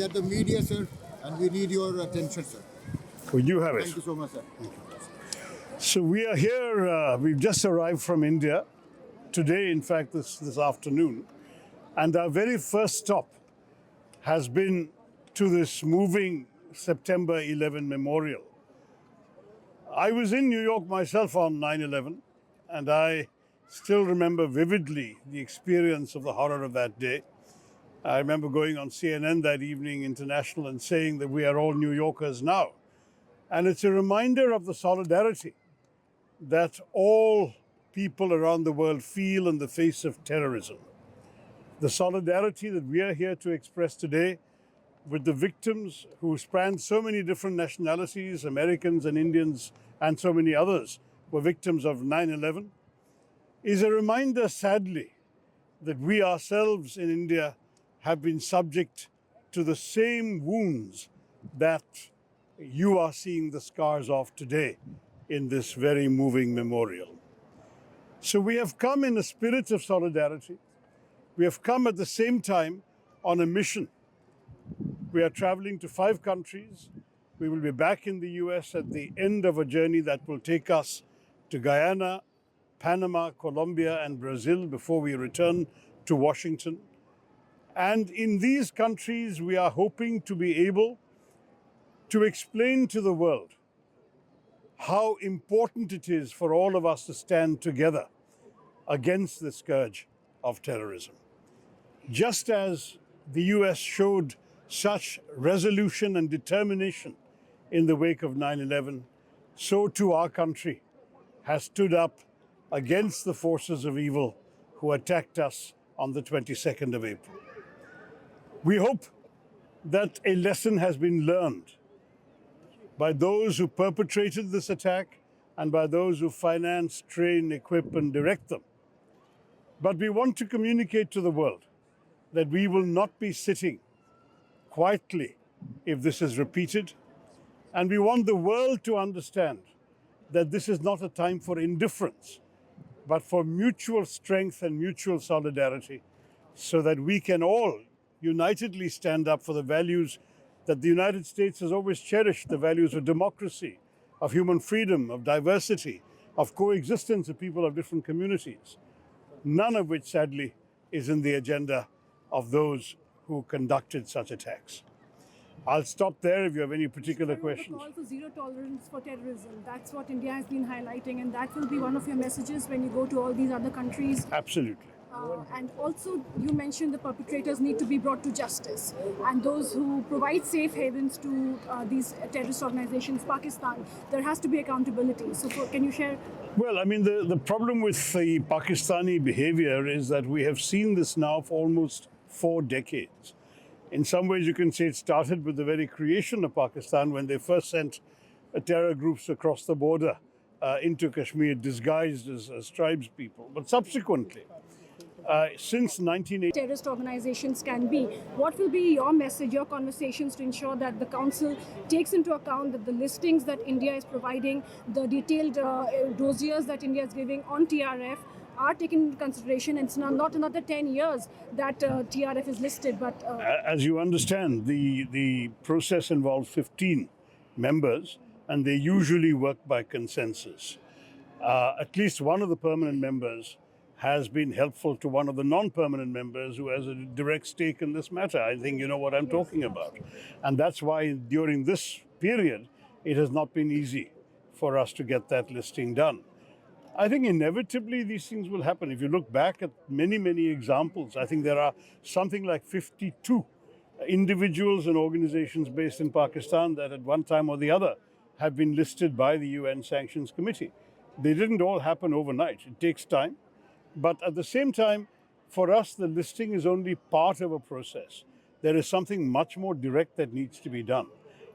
are the media, sir, and we need your attention, sir. Well, you have it. Thank you so much, sir. So we are here. We've just arrived from India today, in fact, this afternoon. And our very first stop has been to this moving September 11 memorial. I was in New York myself on 9/11, and I still remember vividly the experience of the horror of that day. I remember going on CNN that evening, international, and saying that we are all New Yorkers now. And it's a reminder of the solidarity that all people around the world feel in the face of terrorism. The solidarity that we are here to express today with the victims who span so many different nationalities, Americans and Indians and so many others were victims of 9/11, is a reminder, sadly, that we ourselves in India have been subject to the same wounds that you are seeing the scars of today in this very moving memorial. So we have come in a spirit of solidarity. We have come at the same time on a mission. We are traveling to 5 countries. We will be back in the US at the end of a journey that will take us to Guyana, Panama, Colombia, and Brazil before we return to Washington. And in these countries, we are hoping to be able to explain to the world how important it is for all of us to stand together against the scourge of terrorism. Just as the US showed such resolution and determination in the wake of 9/11, so too our country has stood up against the forces of evil who attacked us on the 22nd of April. We hope that a lesson has been learned by those who perpetrated this attack and by those who finance, train, equip, and direct them. But we want to communicate to the world that we will not be sitting quietly if this is repeated. And we want the world to understand that this is not a time for indifference, but for mutual strength and mutual solidarity, so that we can all unitedly stand up for the values that the United States has always cherished, the values of democracy, of human freedom, of diversity, of coexistence of people of different communities, none of which, sadly, is in the agenda of those who conducted such attacks. I'll stop there if you have any particular questions. The call for zero tolerance for terrorism, that's what India has been highlighting, and that will be one of your messages when you go to all these other countries. Absolutely. And also, you mentioned the perpetrators need to be brought to justice, and those who provide safe havens to these terrorist organizations, Pakistan, there has to be accountability. So can you share? Well, I mean, the problem with the Pakistani behavior is that we have seen this now for almost 4 decades. In some ways, you can say it started with the very creation of Pakistan when they first sent terror groups across the border into Kashmir, disguised as tribes people. But subsequently, since 1980, terrorist organizations can be. What will be your message, your conversations to ensure that the Council takes into account that the listings that India is providing, the detailed dossiers that India is giving on TRF are taken into consideration, and it's not another 10 years that TRF is listed. But as you understand, the process involves 15 members, and they usually work by consensus. At least one of the permanent members has been helpful to one of the non-permanent members who has a direct stake in this matter. I think you know what I'm talking about. And that's why during this period, it has not been easy for us to get that listing done. I think inevitably these things will happen. If you look back at many, many examples, I think there are something like 52 individuals and organizations based in Pakistan that at one time or the other have been listed by the UN Sanctions Committee. They didn't all happen overnight. It takes time. But at the same time, for us, the listing is only part of a process. There is something much more direct that needs to be done.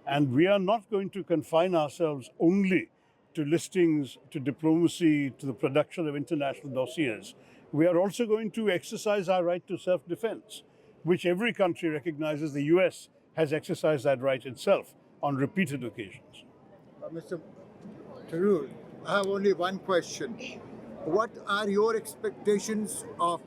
And we are not going to confine ourselves only to listings, to diplomacy, to the production of international dossiers. We are also going to exercise our right to self-defense, which every country recognizes. The US has exercised that right itself on repeated occasions. Mr. Tharoor, I have only one question. What are your expectations of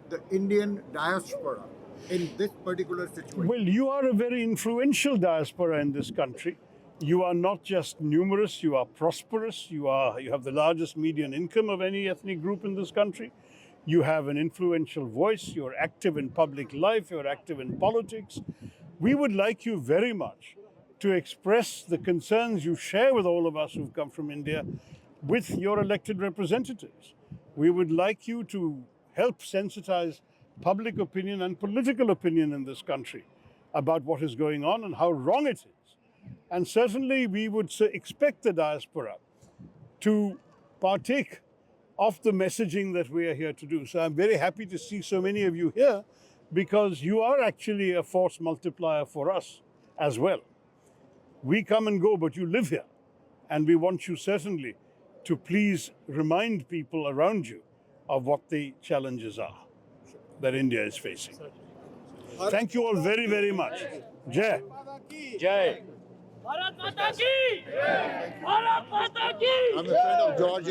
the Indian diaspora in this particular situation? Well, you are a very influential diaspora in this country. You are not just numerous, you are prosperous. You have the largest median income of any ethnic group in this country. You have an influential voice. You're active in public life. You're active in politics. We would like you very much to express the concerns you share with all of us who've come from India with your elected representatives. We would like you to help sensitize public opinion and political opinion in this country about what is going on and how wrong it is. And certainly we would expect the diaspora to partake of the messaging that we are here to do. So I'm very happy to see so many of you here, because you are actually a force multiplier for us as well. We come and go, but you live here. And we want you certainly to please remind people around you of what the challenges are that India is facing. Thank you all very, very much. Jai. Jai. Bharat Mata ki! Bharat Mata ki! I'm a friend of George.